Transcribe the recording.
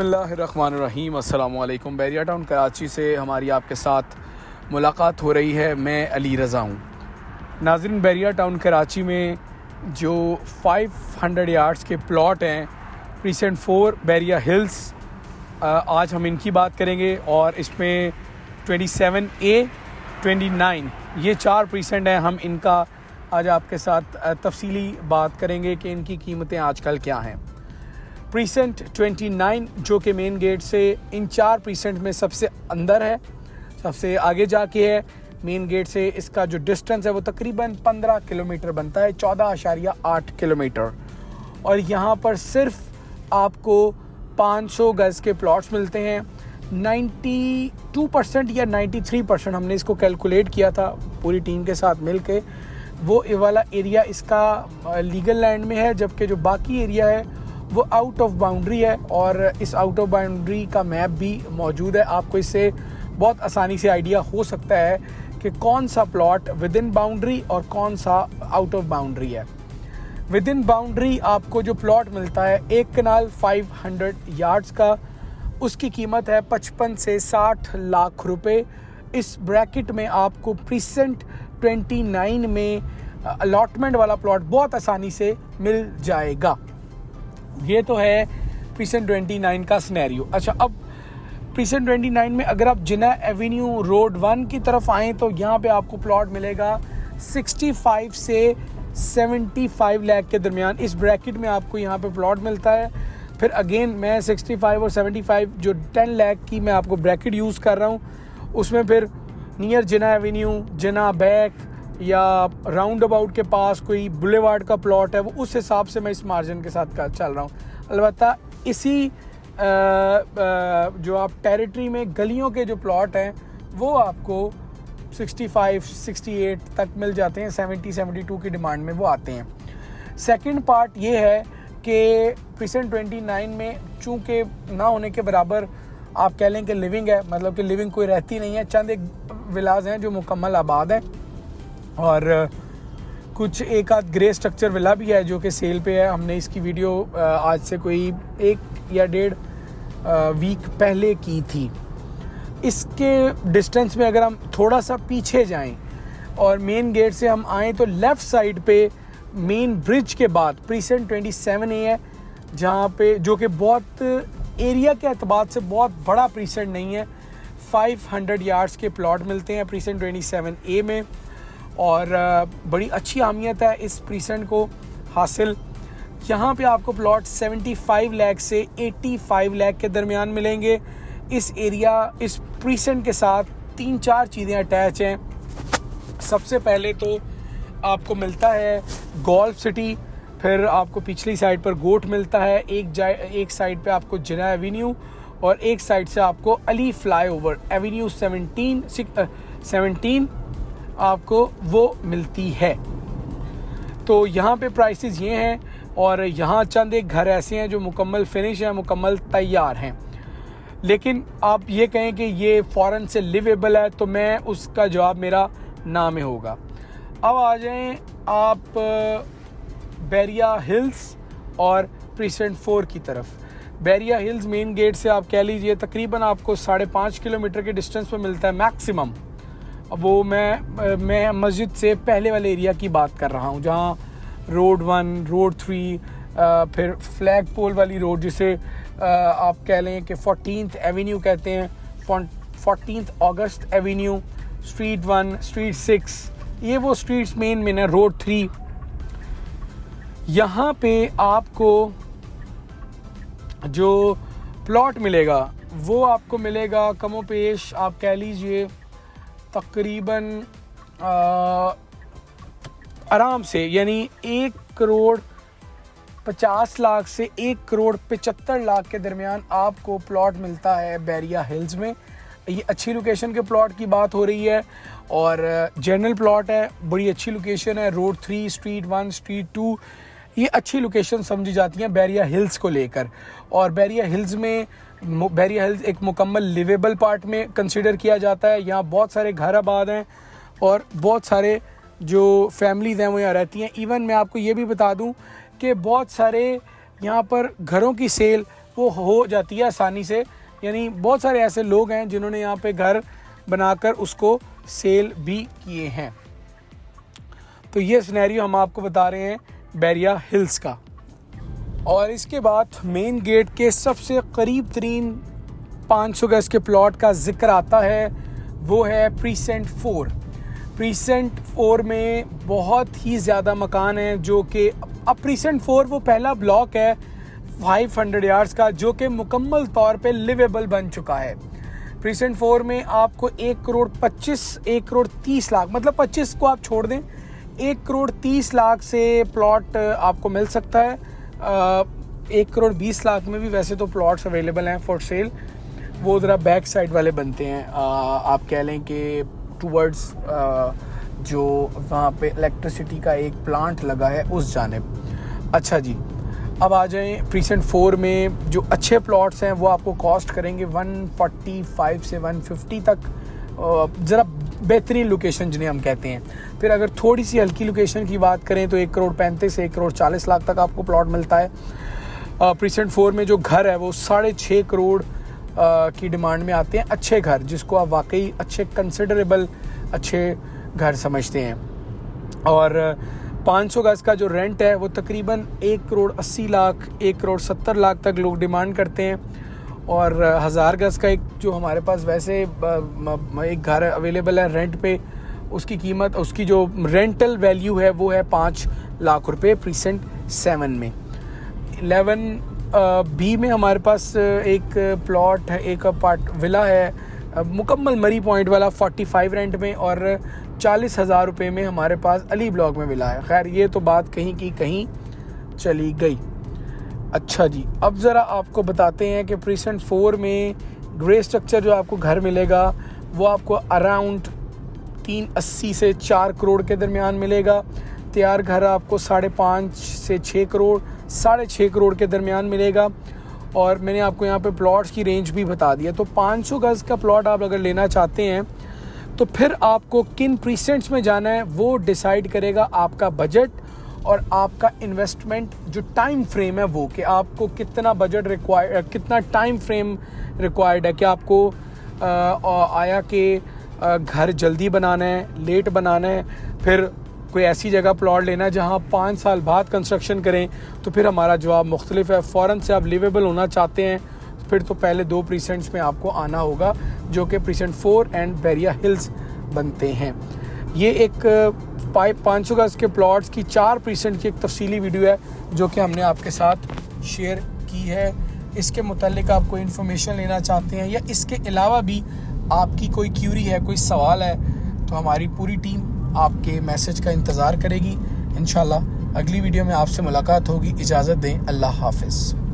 बिस्मिल्लाहिर्रहमानिर्रहीम। अस्सलाम वालेकुम। बैरिया टाउन कराची से हमारी आपके साथ मुलाकात हो रही है। मैं अली रज़ा हूँ। नाज़रीन, बैरिया टाउन कराची में जो 500 यार्ड्स के प्लॉट हैं, प्रीसेंट 4 बैरिया हिल्स, आज हम इनकी बात करेंगे। और इसमें 27A, 29 ये 4 प्रीसेंट हैं। हम इनका आज आपके साथ तफसीली बात करेंगे कि इनकी कीमतें आजकल क्या हैं। प्रीसेंट 29 जो कि मेन गेट से इन 4 प्रीसेंट में सबसे अंदर है, सबसे आगे जाके है। मेन गेट से इसका जो डिस्टेंस है वो तकरीबन 15 किलोमीटर बनता है, 14.8 किलोमीटर। और यहाँ पर सिर्फ आपको 500 गज़ के प्लॉट्स मिलते हैं। 92% या 93% हमने इसको कैलकुलेट किया था पूरी टीम के साथ मिल के। वो ये वाला एरिया इसका लीगल लैंड में है, जबकि जो बाकी एरिया है वो आउट ऑफ बाउंड्री है। और इस आउट ऑफ बाउंड्री का मैप भी मौजूद है। आपको इससे बहुत आसानी से आइडिया हो सकता है कि कौन सा प्लॉट विद इन बाउंड्री और कौन सा आउट ऑफ बाउंड्री है। विद इन बाउंड्री आपको जो प्लॉट मिलता है, एक कनाल 500 यार्ड्स का, उसकी कीमत है 55 से 60 लाख रुपए। इस ब्रैकेट में आपको प्रीसेंट 29 में अलॉटमेंट वाला प्लॉट बहुत आसानी से मिल जाएगा। ये तो है प्रीसेंट 29 का सिनेरियो। अच्छा, अब प्रीसेंट 29 में अगर आप जिना एवेन्यू रोड 1 की तरफ आएँ तो यहाँ पे आपको प्लॉट मिलेगा 65 से 75 लाख के दरमियान। इस ब्रैकेट में आपको यहाँ पे प्लॉट मिलता है। फिर अगेन मैं 65 और 75 जो 10 लाख की मैं आपको ब्रैकेट यूज़ कर रहा हूँ, उसमें फिर नियर जिना एवेन्यू, जिना बैक या राउंड अबाउट के पास कोई बुलेवार्ड का प्लॉट है, वो उस हिसाब से मैं इस मार्जिन के साथ चल रहा हूँ। अलबत्ता इसी जो आप टेरिटरी में गलियों के जो प्लॉट हैं वो आपको 65, 68 तक मिल जाते हैं। 70, 72 की डिमांड में वो आते हैं। सेकंड पार्ट ये है कि प्रीसेंट 29 में चूँकि ना होने के बराबर आप कह लें कि लिविंग है, मतलब कि लिविंग कोई रहती नहीं है। चंद एक विलाज हैं जो मुकम्मल आबाद हैं और कुछ एक आध ग्रे स्ट्रक्चर विला भी है जो कि सेल पे है। हमने इसकी वीडियो आज से कोई 1 या 1.5 वीक पहले की थी। इसके डिस्टेंस में अगर हम थोड़ा सा पीछे जाएं और मेन गेट से हम आएँ तो लेफ़्ट साइड पे मेन ब्रिज के बाद प्रीसेंट 27A है, जहाँ पे जो कि बहुत एरिया के अतबार से बहुत बड़ा प्रीसेंट नहीं है। 500 यार्ड्स के प्लॉट मिलते हैं प्रीसेंट 27A में और बड़ी अच्छी अहमियत है इस प्रीसेंट को हासिल। यहाँ पे आपको प्लॉट 75 लाख से 85 लाख के दरमियान मिलेंगे। इस एरिया, इस प्रीसेंट के साथ 3-4 चीज़ें अटैच हैं। सबसे पहले तो आपको मिलता है गोल्फ सिटी, फिर आपको पिछली साइड पर गोट मिलता है, एक साइड पे आपको जिना एवेन्यू और एक साइड से आपको अली फ्लाईओवर एवेन्यू 17 आपको वो मिलती है। तो यहाँ पे प्राइसेस ये हैं और यहाँ चंद एक घर ऐसे हैं जो मुकम्मल फिनिश हैं, मुकम्मल तैयार हैं। लेकिन आप ये कहें कि ये फ़ौरन से लिवेबल है तो मैं उसका जवाब मेरा ना में होगा। अब आ जाएं आप बैरिया हिल्स और प्रीसेंट 4 की तरफ। बैरिया हिल्स मेन गेट से आप कह लीजिए तकरीबन आपको 5.5 किलोमीटर के डिस्टेंस पे मिलता है मैक्सिमम। वो मैं मस्जिद से पहले वाले एरिया की बात कर रहा हूँ, जहाँ रोड 1, रोड 3, फिर फ्लैग पोल वाली रोड जिसे आप कह लें कि 14th एवेन्यू कहते हैं, 14th अगस्त एवेन्यू, स्ट्रीट 1, स्ट्रीट 6, ये वो स्ट्रीट्स मेन में है। रोड 3, यहाँ पे आपको जो प्लॉट मिलेगा वो आपको मिलेगा कमोपेश आप कह लीजिए तकरीबन आराम से, यानी 1,50,00,000 से 1,75,00,000 के दरमियान आपको प्लॉट मिलता है बैरिया हिल्स में। ये अच्छी लोकेशन के प्लॉट की बात हो रही है और जनरल प्लॉट है, बड़ी अच्छी लोकेशन है। रोड 3, स्ट्रीट 1, स्ट्रीट 2 ये अच्छी लोकेशन समझी जाती हैं बैरिया हिल्स को लेकर। और बैरिया हिल्स एक मुकम्मल लिवेबल पार्ट में कंसिडर किया जाता है। यहाँ बहुत सारे घर आबाद हैं और बहुत सारे जो फैमिलीज़ हैं वो यहाँ रहती हैं। इवन मैं आपको ये भी बता दूँ कि बहुत सारे यहाँ पर घरों की सेल वो हो जाती है आसानी से। यानी बहुत सारे ऐसे लोग हैं जिन्होंने यहाँ पे घर बनाकर उसको सेल भी किए हैं। तो ये सिनेरियो हम आपको बता रहे हैं बैरिया हिल्स का। और इसके बाद मेन गेट के सबसे करीब तरीन 500 गज के प्लॉट का जिक्र आता है, वो है प्रीसेंट 4। प्रीसेंट 4 में बहुत ही ज़्यादा मकान हैं जो कि अब प्रीसेंट 4 वो पहला ब्लॉक है 500 यार्ड्स का जो कि मुकम्मल तौर पे लिवेबल बन चुका है। प्रीसेंट 4 में आपको 1 करोड़ 30 लाख, मतलब 25 को आप छोड़ दें, 1 करोड़ 30 लाख से प्लॉट आपको मिल सकता है। 1 करोड़ 20 लाख में भी वैसे तो प्लॉट्स अवेलेबल हैं फॉर सेल, वो ज़रा बैक साइड वाले बनते हैं। आप कह लें कि टूवर्ड्स जो वहाँ पे इलेक्ट्रिसिटी का एक प्लांट लगा है उस जानिब। अच्छा जी, अब आ जाएं प्रीसेंट 4 में जो अच्छे प्लॉट्स हैं वो आपको कॉस्ट करेंगे 145 से 150 तक, ज़रा बेहतरीन लोकेशन जिन्हें हम कहते हैं। फिर अगर थोड़ी सी हल्की लोकेशन की बात करें तो 1 करोड़ 35 से 1 करोड़ 40 लाख तक आपको प्लॉट मिलता है। प्रीसेंट 4 में जो घर है वो 6.5 करोड़ की डिमांड में आते हैं, अच्छे घर जिसको आप वाकई अच्छे कंसिडरेबल अच्छे घर समझते हैं। और 500 गज का जो रेंट है वो तकरीबन 1 करोड़ 80 लाख 1 करोड़ 70 लाख तक लोग डिमांड करते हैं। और 1000 गज का एक जो हमारे पास वैसे एक घर अवेलेबल है रेंट पे, उसकी कीमत, उसकी जो रेंटल वैल्यू है वो है 5 लाख रुपए प्रीसेंट 7 में। 11 बी में हमारे पास एक प्लॉट है, एक विला है मुकम्मल मरी पॉइंट वाला 45 रेंट में, और 40,000 रुपये में हमारे पास अली ब्लॉक में विला है। खैर ये तो बात कहीं की कहीं चली गई। अच्छा जी, अब ज़रा आपको बताते हैं कि प्रीसेंट 4 में ग्रे स्ट्रक्चर जो आपको घर मिलेगा वो आपको अराउंड 380 से 4 करोड़ के दरमियान मिलेगा। तैयार घर आपको 5.5 से 6 करोड़ 6.5 करोड़ के दरमियान मिलेगा। और मैंने आपको यहाँ पे प्लॉट्स की रेंज भी बता दिया। तो 500 गज का प्लॉट आप अगर लेना चाहते हैं तो फिर आपको किन प्रीसेंट्स में जाना है वो डिसाइड करेगा आपका बजट और आपका इन्वेस्टमेंट जो टाइम फ्रेम है वो, कि आपको कितना बजट रिक्वायर्ड, कितना टाइम फ्रेम रिक्वायर्ड है, कि आपको आया कि घर जल्दी बनाना है, लेट बनाना है, फिर कोई ऐसी जगह प्लॉट लेना है जहाँ 5 साल बाद कंस्ट्रक्शन करें। तो फिर हमारा जवाब मुख्तलिफ है। फ़ौरन से आप लिवेबल होना चाहते हैं फिर तो पहले 2 प्रीसेंट्स में आपको आना होगा जो कि प्रीसेंट 4 एंड बैरिया हिल्स बनते हैं। ये एक 500 गज के प्लॉट्स की 4 प्रीसेंट की एक तफसीली वीडियो है जो कि हमने आपके साथ शेयर की है। इसके मुतालिक आप कोई इन्फॉर्मेशन लेना चाहते हैं या इसके अलावा भी आपकी कोई क्यूरी है, कोई सवाल है, तो हमारी पूरी टीम आपके मैसेज का इंतज़ार करेगी। इंशाल्लाह अगली वीडियो में आपसे मुलाकात होगी। इजाज़त दें, अल्लाह हाफ़िज़।